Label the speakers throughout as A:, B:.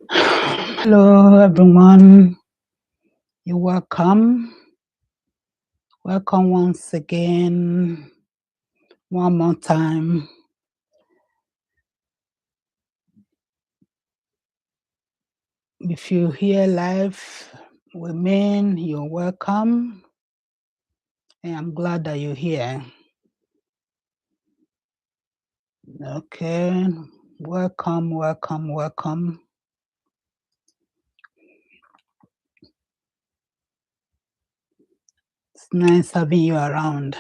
A: Hello, everyone. You're welcome. Welcome once again. One more time. If you're here live with me, you're welcome. And I'm glad that you're here. Okay. Welcome, welcome, welcome. It's nice having you around.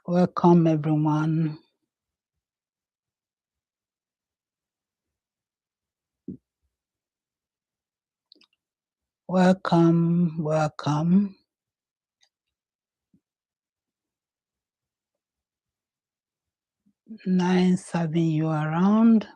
A: Welcome, everyone. Welcome, welcome. Nice having you around.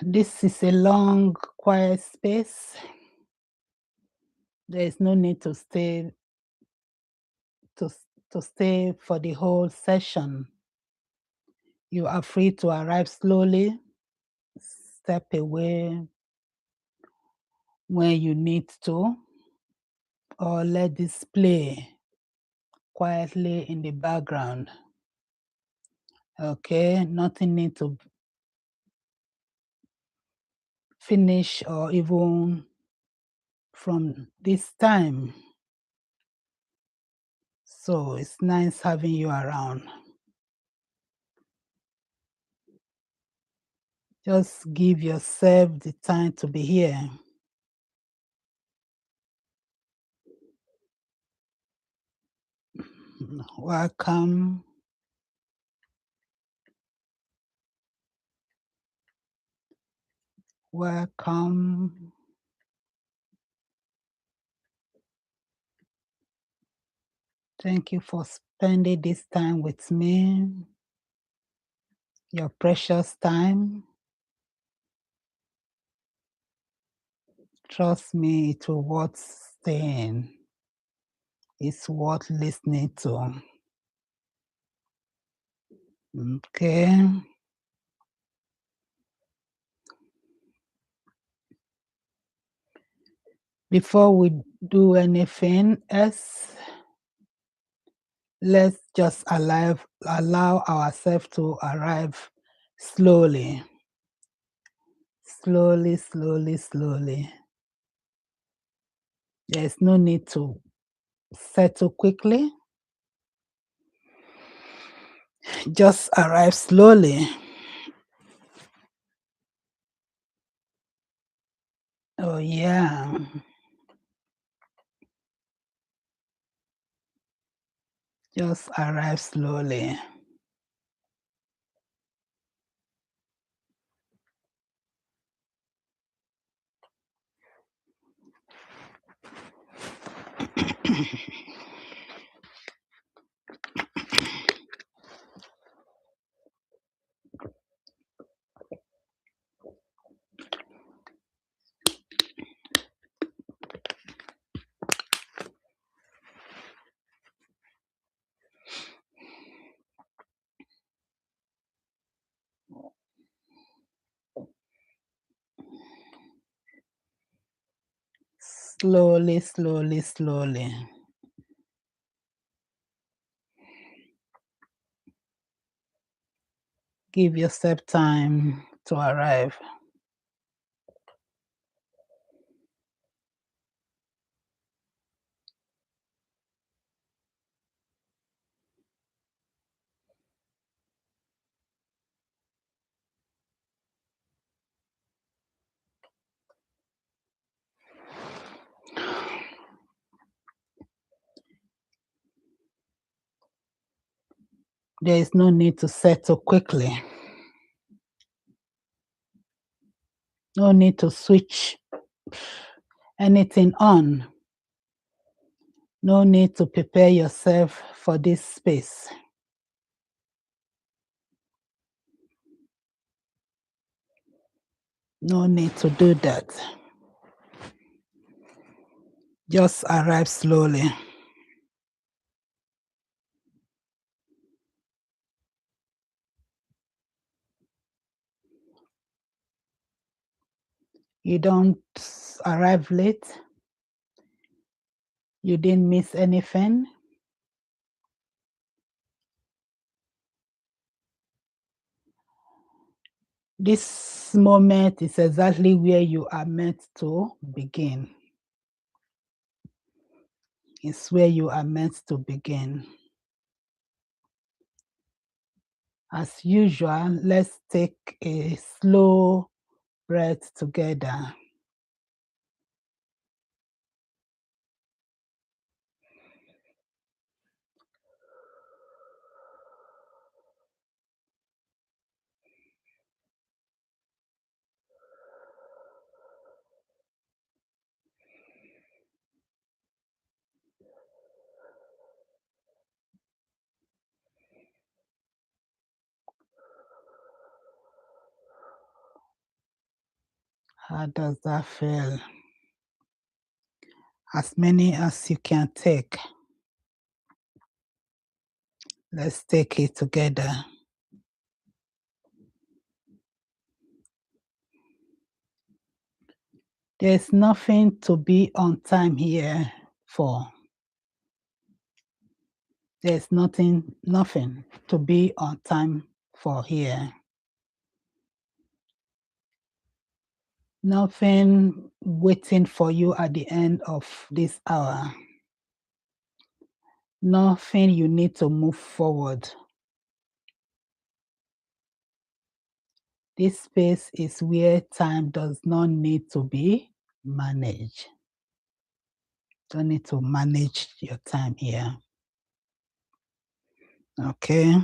A: This is a long, quiet space. There is no need to stay for the whole session. You are free to arrive slowly, step away when you need to, or let this play quietly in the background. Okay, nothing need to finish or even from this time. So it's nice having you around. Just give yourself the time to be here. Welcome. Welcome. Thank you for spending this time with me, your precious time. Trust me, it will worth staying. It's worth listening to. Okay. Before we do anything else, let's just allow ourselves to arrive slowly. Slowly, slowly, slowly. There's no need to settle quickly. Just arrive slowly. Oh, yeah. Just arrive slowly. Slowly, slowly, slowly. Give yourself time to arrive. There is no need to settle quickly. No need to switch anything on. No need to prepare yourself for this space. No need to do that. Just arrive slowly. You don't arrive late. You didn't miss anything. This moment is exactly where you are meant to begin. It's where you are meant to begin. As usual, let's take a slow breath together. How does that feel? As many as you can take. Let's take it together. There's nothing to be on time here for. There's nothing to be on time for here. Nothing waiting for you at the end of this hour. Nothing you need to move forward. This space is where time does not need to be managed. Don't need to manage your time here. Okay.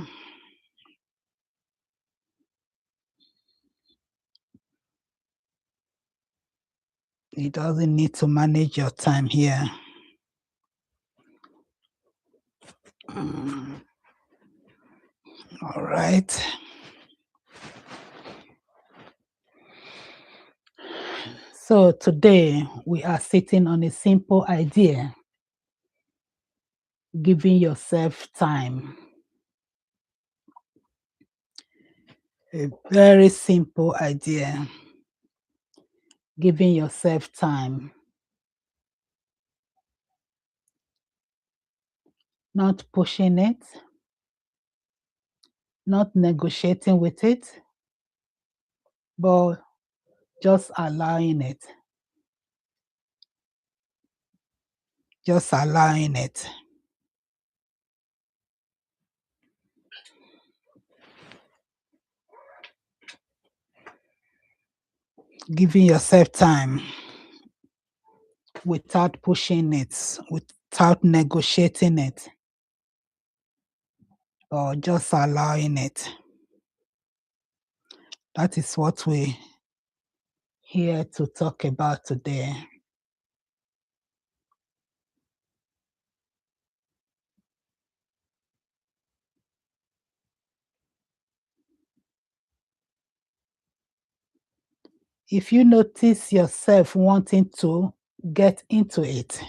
A: It doesn't need to manage your time here. All right. So today we are sitting on a simple idea, giving yourself time. A very simple idea, giving yourself time. Not pushing it, not negotiating with it, but just allowing it. Just allowing it. Giving yourself time without pushing it, without negotiating it, or just allowing it. That is what we're here to talk about today. If you notice yourself wanting to get into it,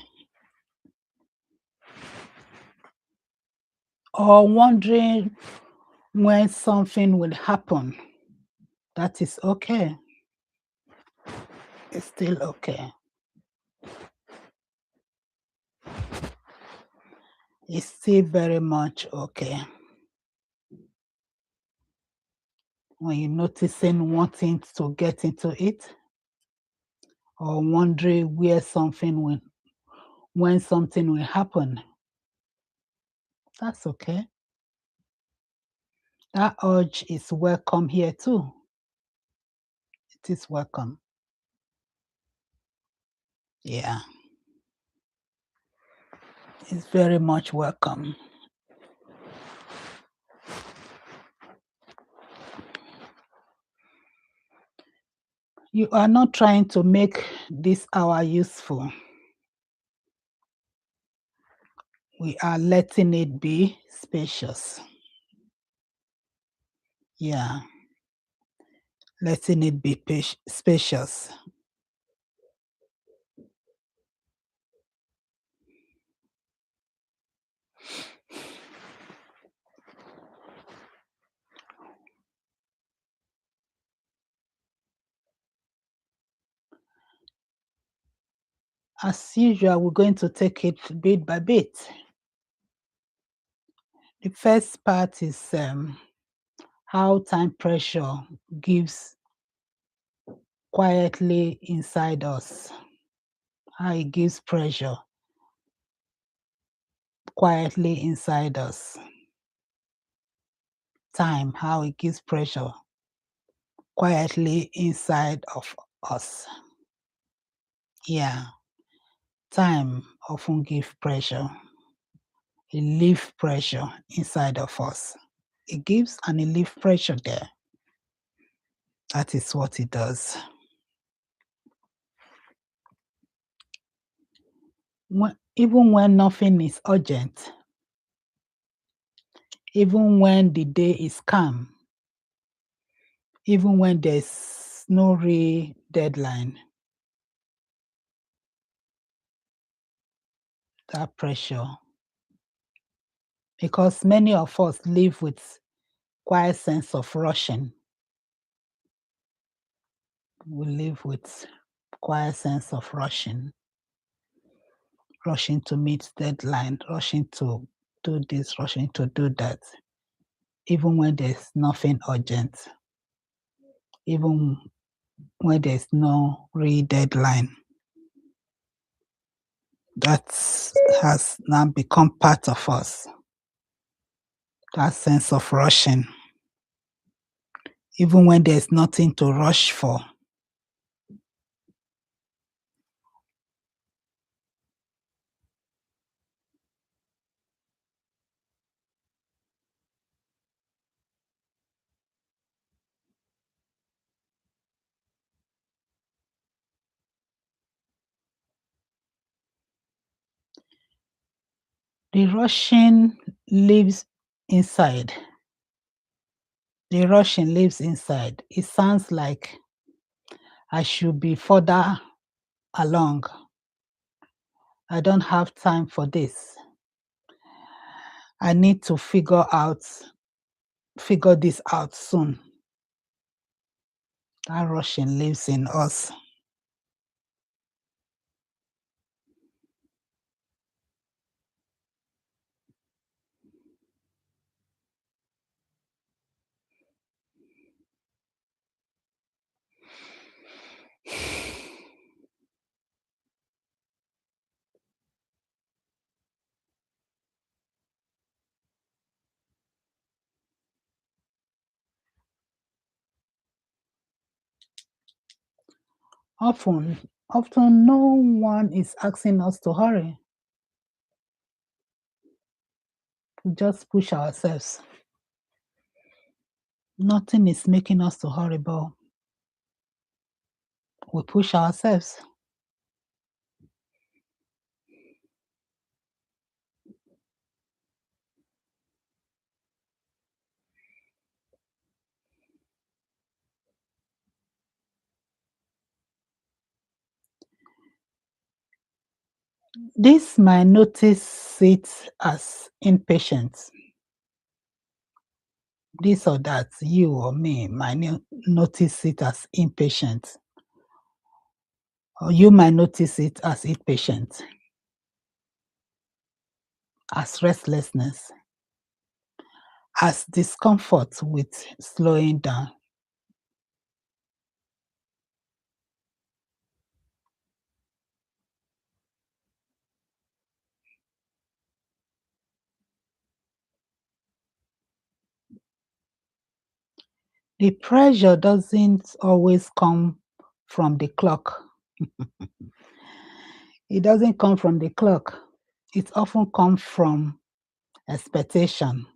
A: or wondering when something will happen, that is okay. It's still okay. It's still very much okay. When you're noticing wanting to get into it, or wondering when something will happen, that's okay. That urge is welcome here too. It is welcome. Yeah. It's very much welcome. You are not trying to make this hour useful. We are letting it be spacious. Yeah, letting it be spacious. As usual, we're going to take it bit by bit. The first part is how time pressure gives quietly inside us, how it gives pressure quietly inside us. Time, how it gives pressure quietly inside of us. Yeah, time often gives pressure. It leaves pressure inside of us. It gives and it leaves pressure there. That is what it does. Even when nothing is urgent, even when the day is calm, even when there's no real deadline, that pressure. Because many of us live with quiet sense of rushing. We live with quiet sense of rushing to meet deadline, rushing to do this, rushing to do that, even when there's nothing urgent, even when there's no real deadline. That has now become part of us, that sense of rushing, even when there's nothing to rush for. The rushing lives inside. The rushing lives inside. It sounds like I should be further along. I don't have time for this. I need to figure this out soon. That rushing lives in us. Often no one is asking us to hurry. We just push ourselves. Nothing is making us to hurry, but we push ourselves. This might notice it as impatience. This or that, you or me, might notice it as impatient. Or you might notice it as impatient, as restlessness, as discomfort with slowing down. The pressure doesn't always come from the clock. It doesn't come from the clock. It often comes from expectation.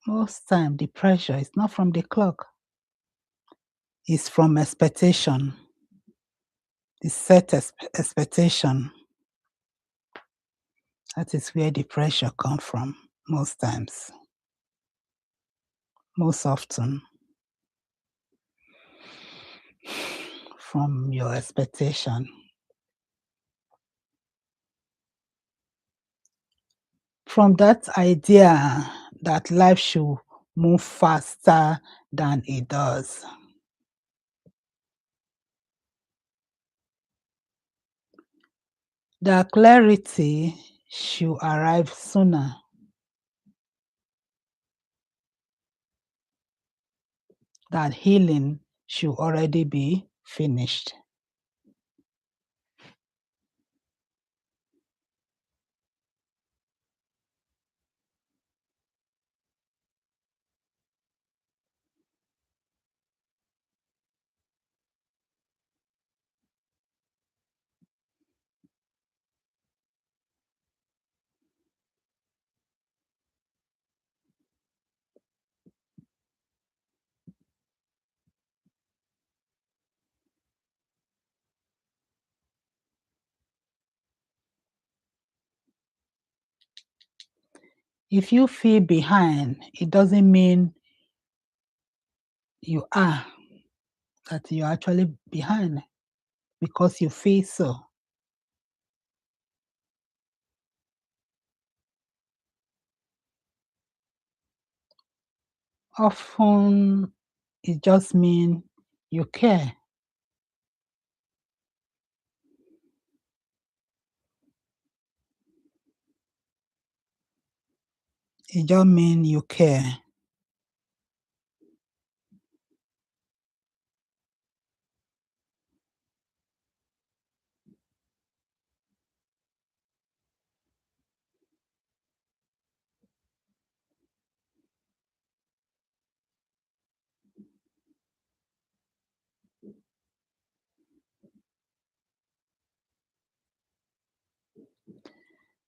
A: Most time, the pressure is not from the clock. It's from expectation. The set expectation. That is where the pressure comes from most times, most often from your expectation. From that idea that life should move faster than it does. The clarity should arrive sooner. That healing should already be finished. If you feel behind, it doesn't mean you are, that you're actually behind because you feel so. Often it just means you care. It just means you care.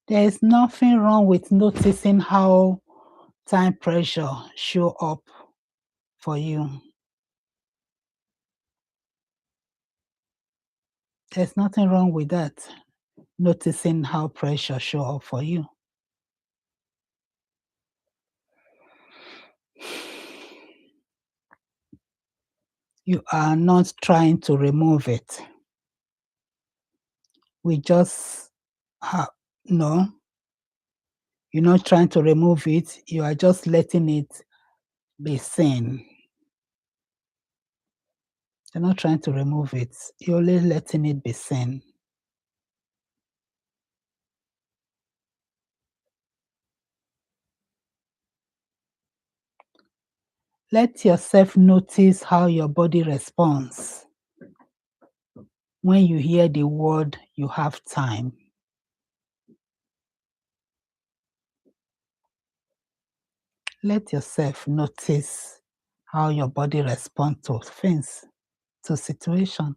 A: There is nothing wrong with noticing how time pressure show up for you. There's nothing wrong with that. Noticing how pressure show up for you. You are not trying to remove it. We just no, you're not trying to remove it. You are just letting it be seen. You're not trying to remove it. You're only letting it be seen. Let yourself notice how your body responds when you hear the word "you have time." Let yourself notice how your body responds to things, to situation.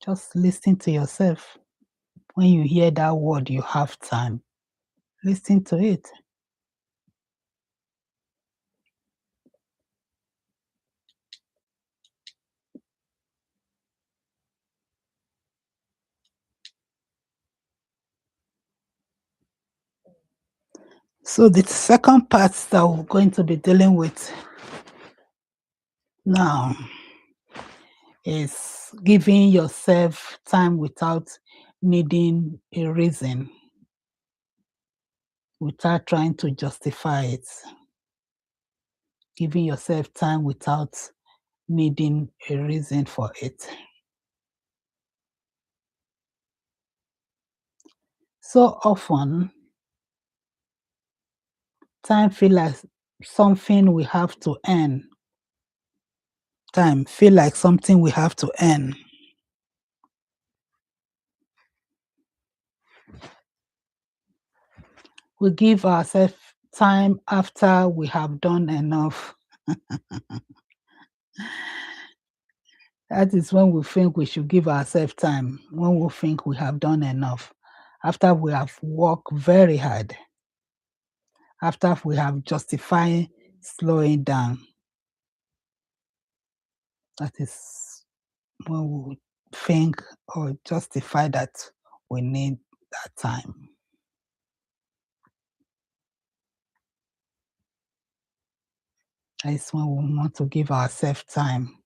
A: Just listen to yourself. When you hear that word "you have time," listen to it. So the second part that we're going to be dealing with now is giving yourself time without needing a reason, without trying to justify it. Giving yourself time without needing a reason for it. So often, time feel like something we have to earn. Time feel like something we have to earn. We give ourselves time after we have done enough. That is when we think we should give ourselves time, when we think we have done enough, after we have worked very hard, after we have justified slowing down. That is when we think or justify that we need that time. That's when we want to give ourselves time,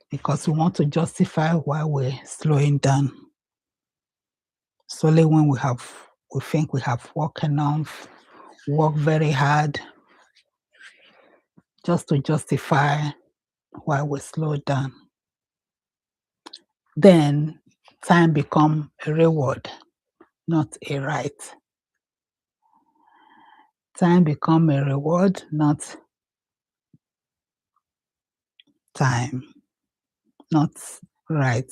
A: because we want to justify why we're slowing down. Solely when we think we have worked enough, worked very hard, just to justify why we slow down. Then time become a reward, not a right. Time become a reward, not time, not right.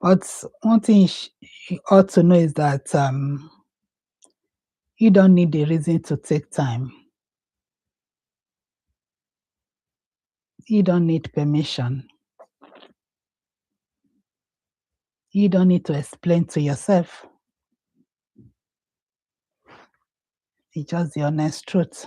A: But one thing you ought to know is that you don't need a reason to take time. You don't need permission. You don't need to explain to yourself. It's just the honest truth.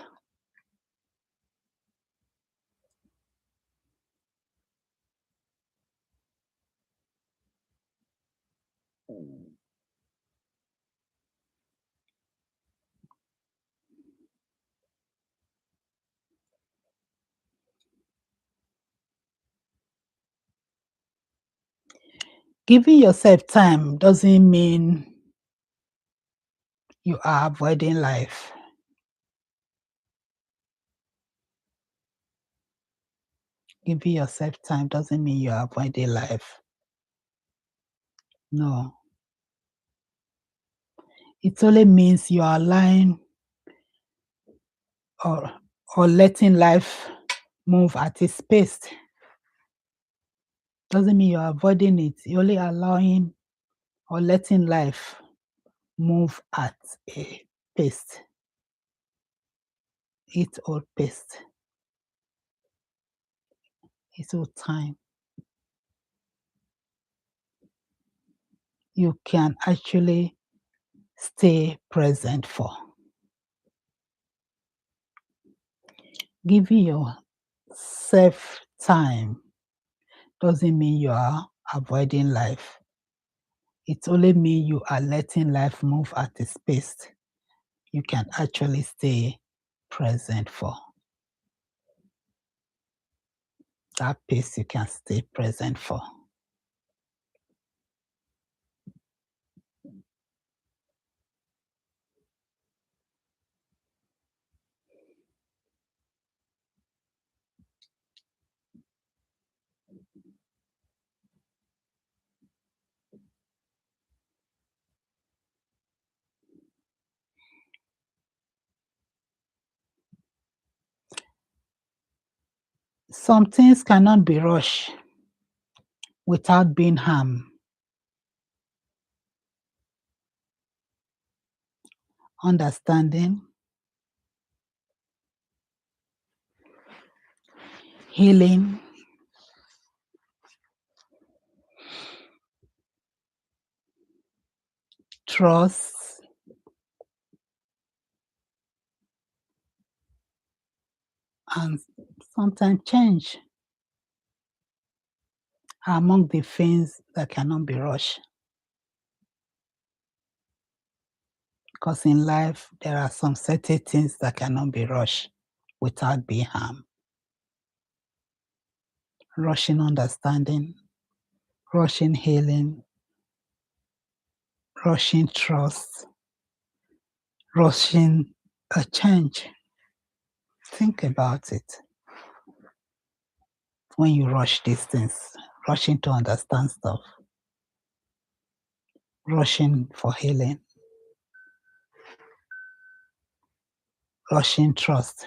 A: Giving yourself time doesn't mean you are avoiding life. Giving yourself time doesn't mean you are avoiding life. No. It only means you are allowing or letting life move at its pace. Doesn't mean you're avoiding it. You're only allowing or letting life move at a pace, its own pace, its own time. You can actually stay present for. Giving yourself time doesn't mean you are avoiding life. It only means you are letting life move at a pace you can actually stay present for. That pace you can stay present for. Some things cannot be rushed without being harmed. Understanding, healing, trust, and sometimes change are among the things that cannot be rushed. Because in life, there are some certain things that cannot be rushed without being harmed. Rushing understanding, rushing healing, rushing trust, rushing a change. Think about it. When you rush these things, rushing to understand stuff, rushing for healing, rushing trust.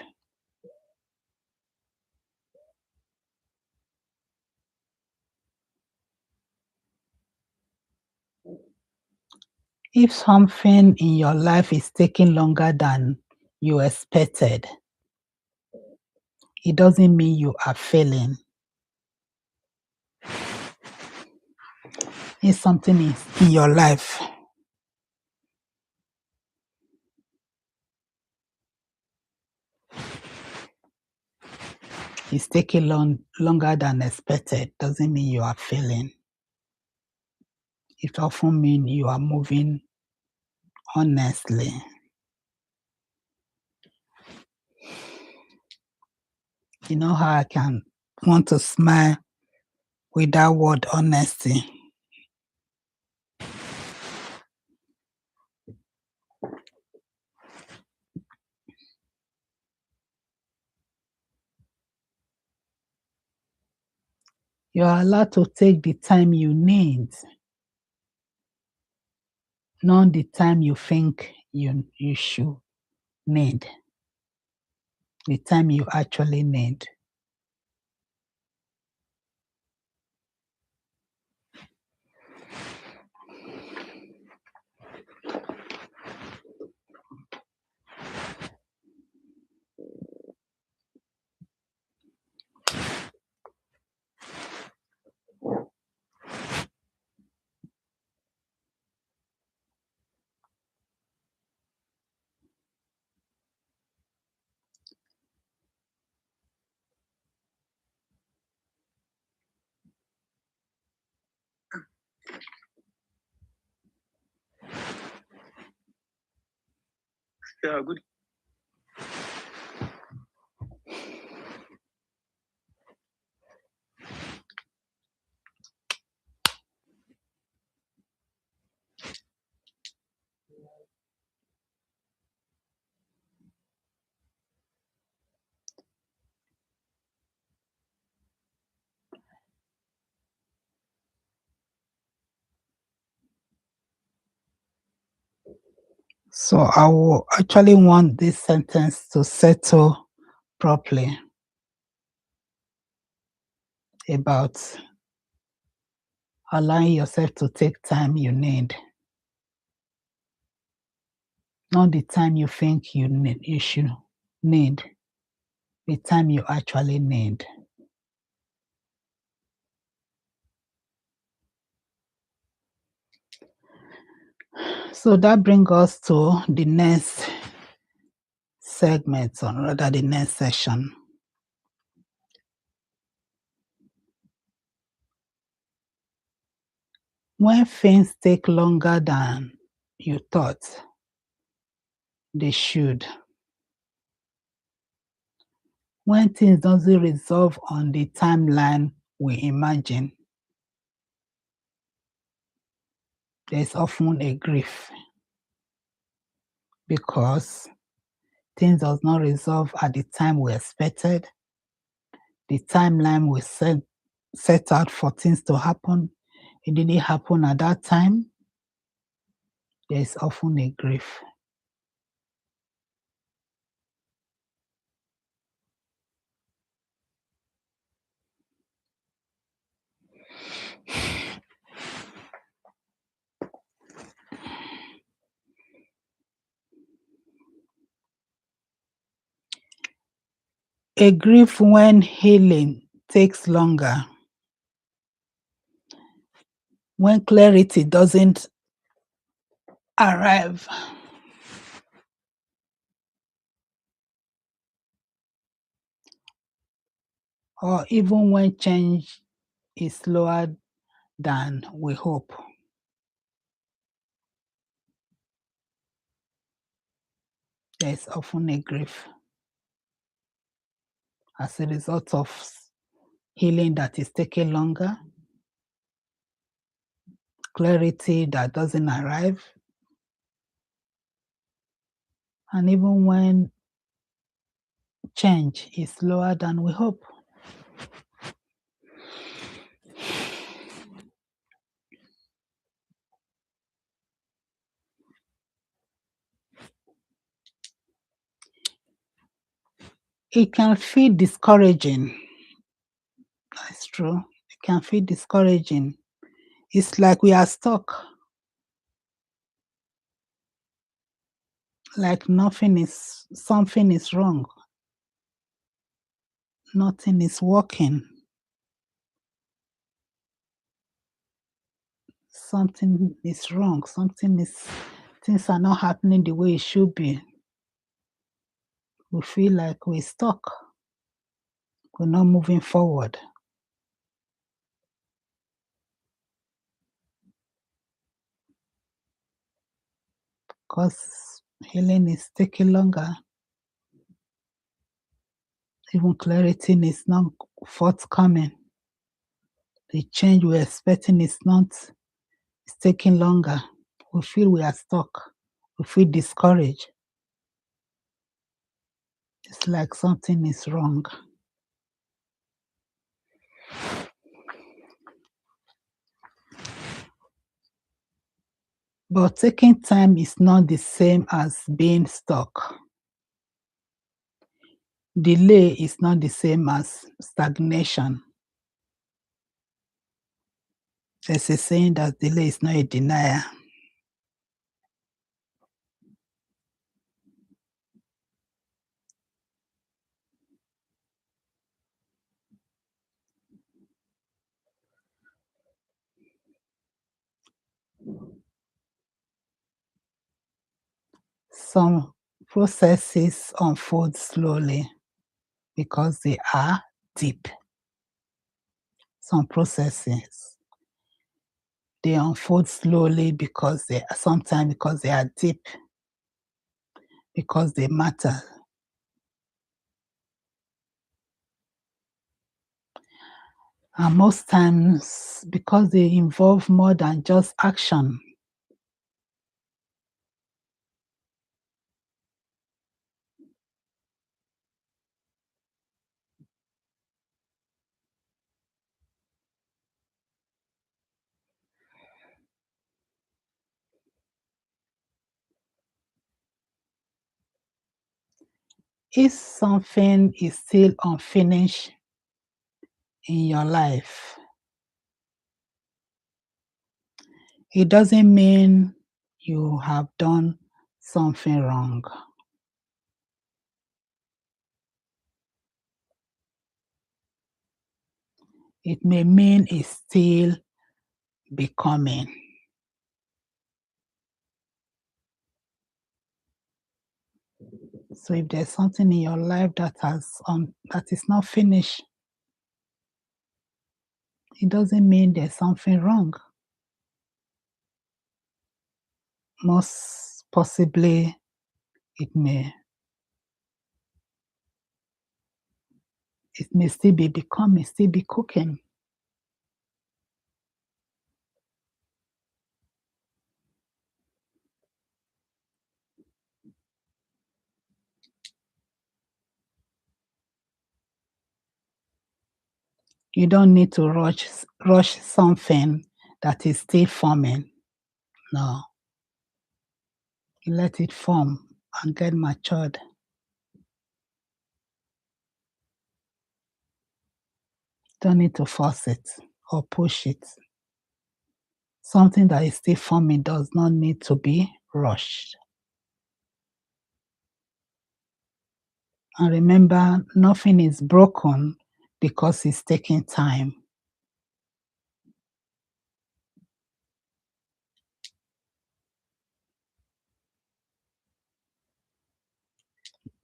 A: If something in your life is taking longer than you expected, it doesn't mean you are failing. If something is in your life is taking longer than expected, doesn't mean you are failing. It often means you are moving honestly. You know how I can want to smile with that word honesty? You are allowed to take the time you need, not the time you think you should need. The time you actually need.
B: Yeah, good.
A: So I will actually want this sentence to settle properly about allowing yourself to take time you need, not the time you think you should need, the time you actually need. So that brings us to the next segment, or rather the next session. When things take longer than you thought they should, when things doesn't resolve on the timeline we imagine, there's often a grief because things does not resolve at the time we expected. The timeline we set out for things to happen, it didn't happen at that time. There's often a grief. A grief when healing takes longer, when clarity doesn't arrive, or even when change is slower than we hope. There's often a grief as a result of healing that is taking longer, clarity that doesn't arrive, and even when change is slower than we hope. It can feel discouraging. That's true. It can feel discouraging. It's like we are stuck. Like something is wrong. Nothing is working. something is wrong, things are not happening the way it should be. We feel like we're stuck, we're not moving forward. Because healing is taking longer. Even clarity is not forthcoming. The change we're expecting it's taking longer. We feel we are stuck. We feel discouraged. It's like something is wrong. But taking time is not the same as being stuck. Delay is not the same as stagnation. There's a saying that delay is not a denier. Some processes unfold slowly because they are deep. Some processes they unfold slowly because sometimes because they are deep, because they matter. And most times because they involve more than just action. If something is still unfinished in your life, it doesn't mean you have done something wrong. It may mean it's still becoming. So if there's something in your life that is not finished, it doesn't mean there's something wrong. Most possibly, it may still be becoming, still be cooking. You don't need to rush something that is still forming. No, you let it form and get matured. Don't need to force it or push it. Something that is still forming does not need to be rushed. And remember, nothing is broken because it's taking time.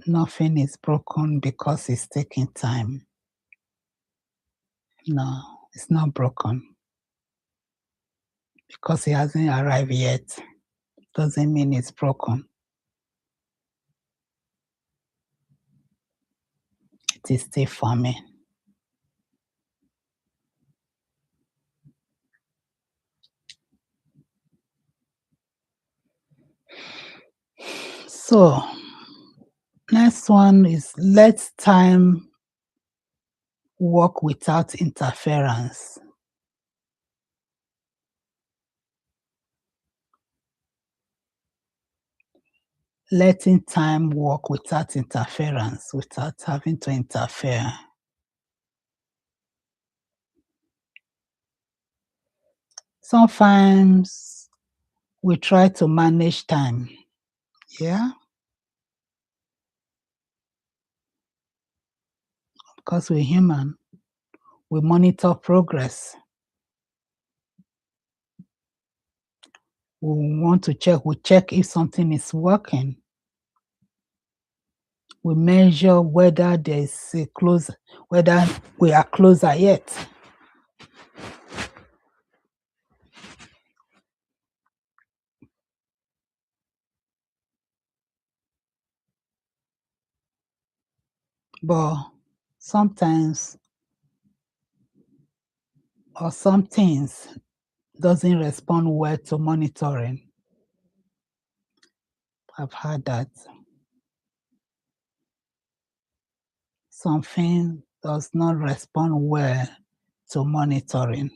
A: Nothing is broken because it's taking time. No, it's not broken. Because it hasn't arrived yet doesn't mean it's broken. It is still forming. So, next one is let time work without interference. Letting time work without interference, without having to interfere. Sometimes we try to manage time. Yeah, because we're human. We monitor progress. We want to check, we check if something is working. We measure whether there's a close, whether we are closer yet. But sometimes or some things doesn't respond well to monitoring. I've had that. Something does not respond well to monitoring.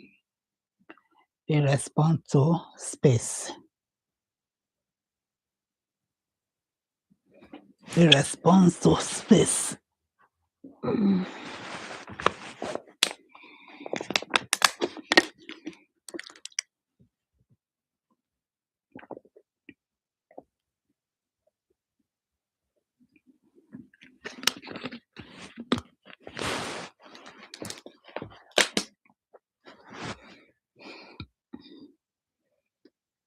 A: They respond to space. They respond to space.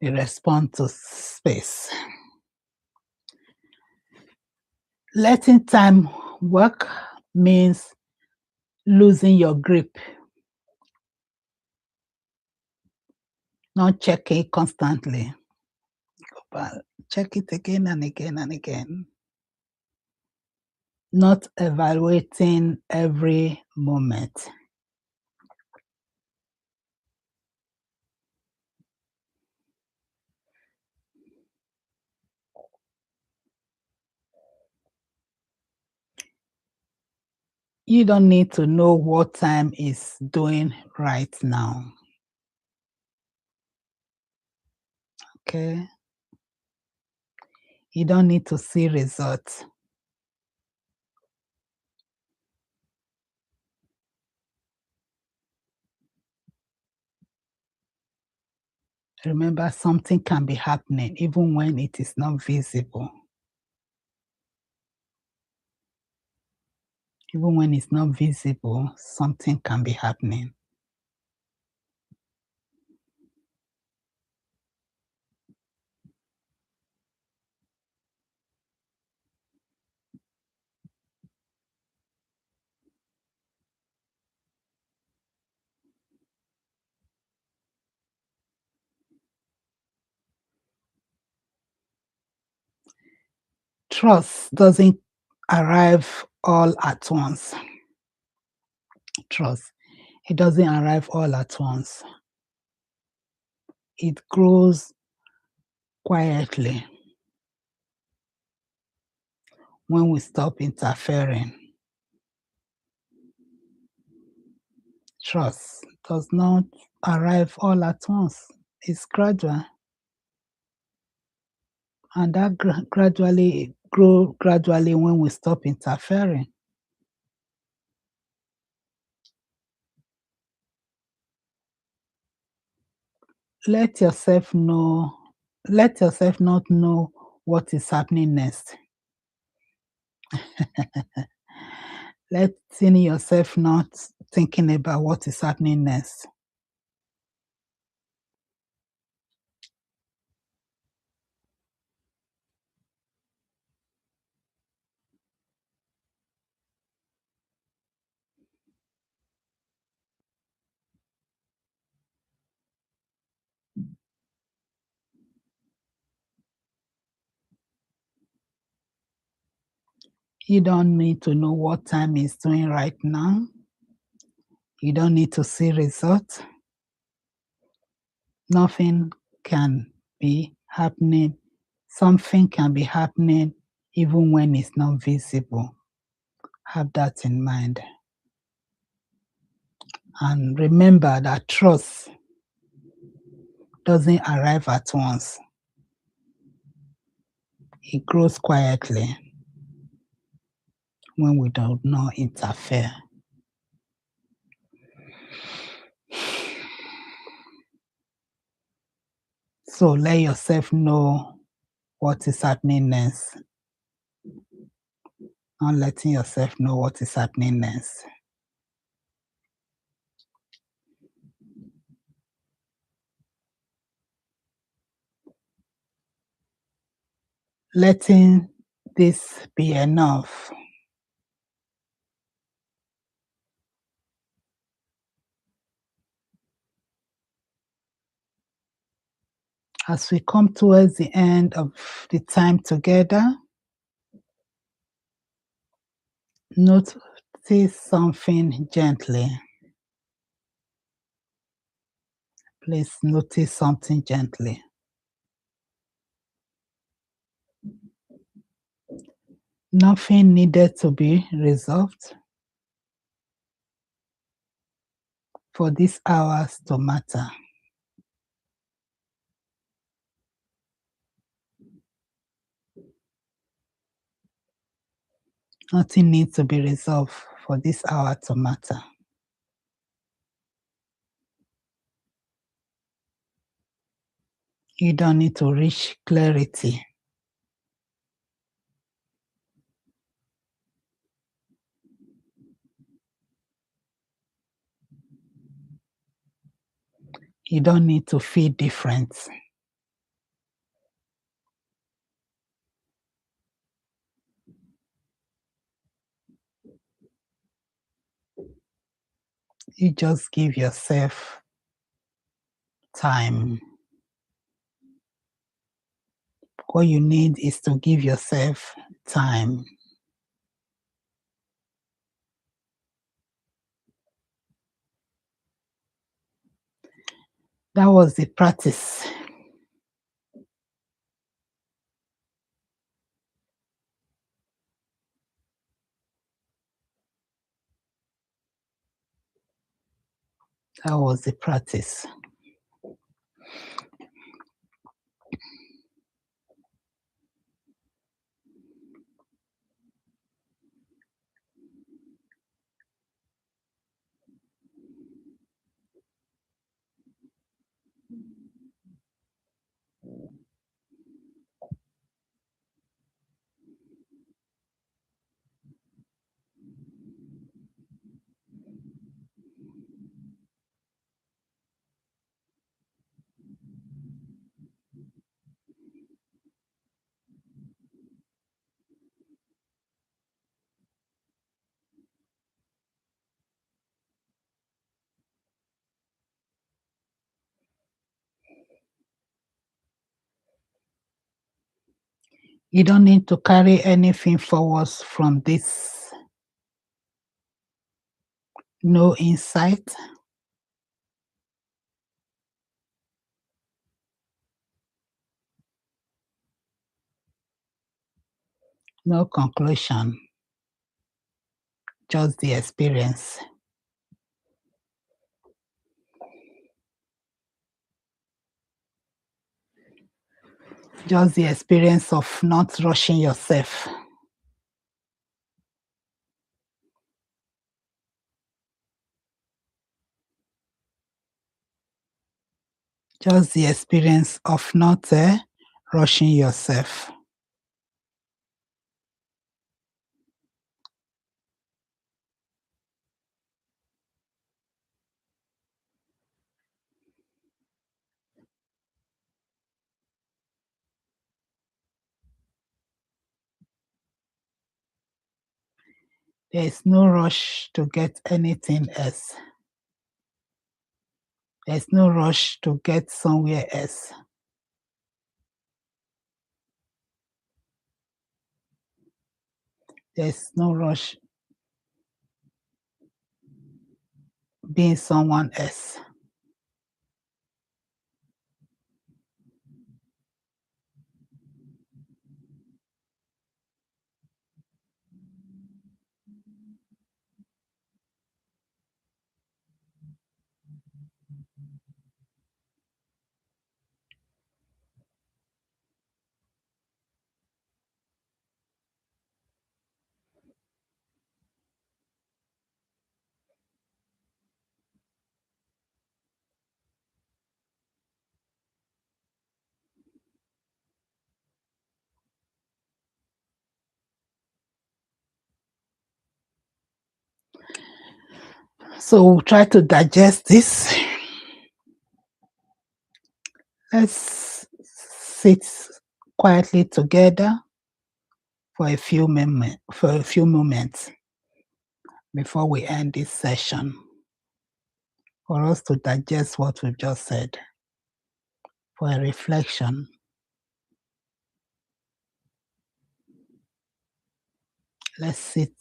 A: They respond to space. Letting time work means losing your grip, not checking constantly, but check it again and again and again. Not evaluating every moment. You don't need to know what time is doing right now. Okay? You don't need to see results. Remember, something can be happening even when it is not visible. Even when it's not visible, something can be happening. Trust doesn't arrive all at once. Trust, it doesn't arrive all at once. It grows quietly when we stop interfering. Trust does not arrive all at once. It's gradual. And that gradually grow gradually when we stop interfering. Let yourself know, let yourself not know what is happening next. Letting yourself not thinking about what is happening next. You don't need to know what time is doing right now. You don't need to see results. Nothing can be happening. Something can be happening even when it's not visible. Have that in mind. And remember that trust doesn't arrive at once. It grows quietly when we do not interfere. So let yourself know what is happening next. Not letting yourself know what is happening next. letting this be enough. As we come towards the end of the time together, notice something gently. Please notice something gently. Nothing needed to be resolved for these hours to matter. Nothing needs to be resolved for this hour to matter. You don't need to reach clarity. You don't need to feel different. You just give yourself time. What you need is to give yourself time. That was the practice. That was the practice. You don't need to carry anything forwards from this. No insight, no conclusion, just the experience. Just the experience of not rushing yourself. Just the experience of not rushing yourself. There is no rush to get anything else. There's no rush to get somewhere else. There's no rush being someone else. So we'll try to digest this. Let's sit quietly together for a few moments before we end this session, for us to digest what we've just said, for a reflection. Let's sit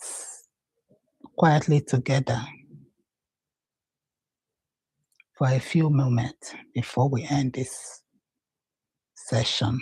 A: quietly together for a few moments before we end this session.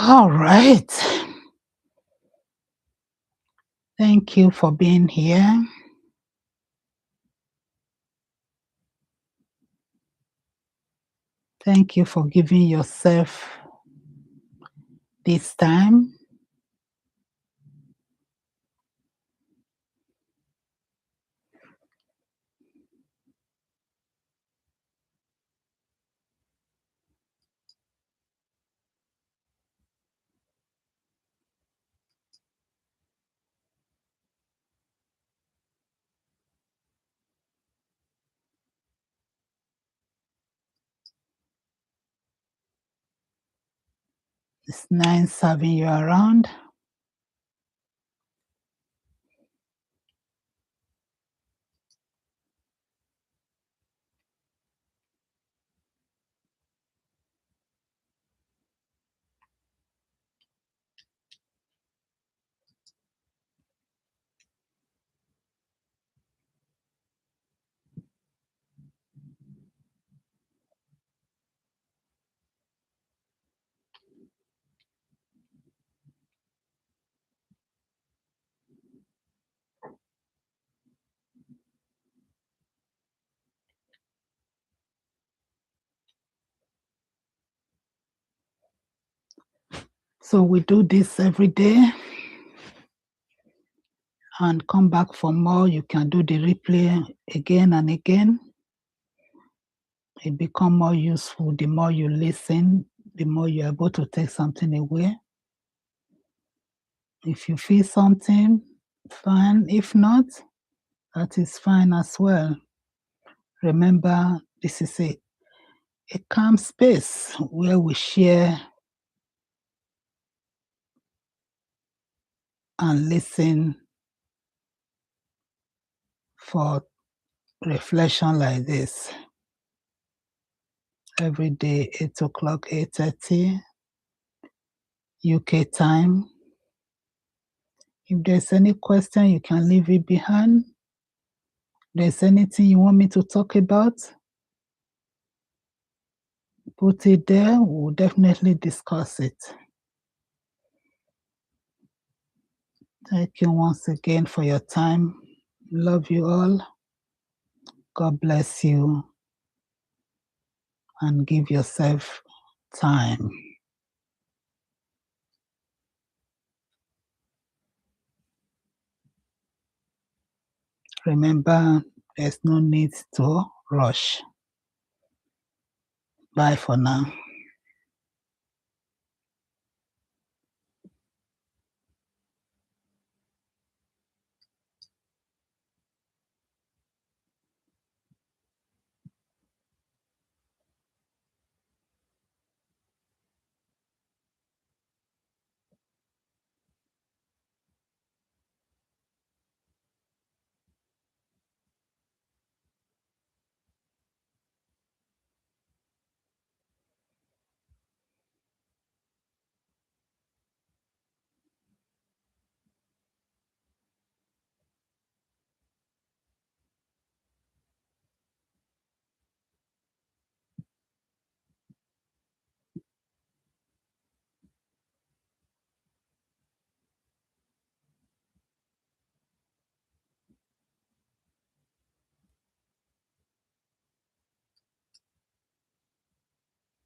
A: All right. Thank you for being here. Thank you for giving yourself this time. It's nice having you around. So we do this every day and come back for more. You can do the replay again and again. It becomes more useful the more you listen, the more you're able to take something away. If you feel something, fine. If not, that is fine as well. Remember, this is a calm space where we share and listen for reflection like this. Every day, 8 o'clock, 8:30 UK time, If there's any question, you can leave it behind. If there's anything you want me to talk about, put it there. We'll definitely discuss it. Thank you once again for your time. Love you all. God bless you. And give yourself time. Remember, there's no need to rush. Bye for now.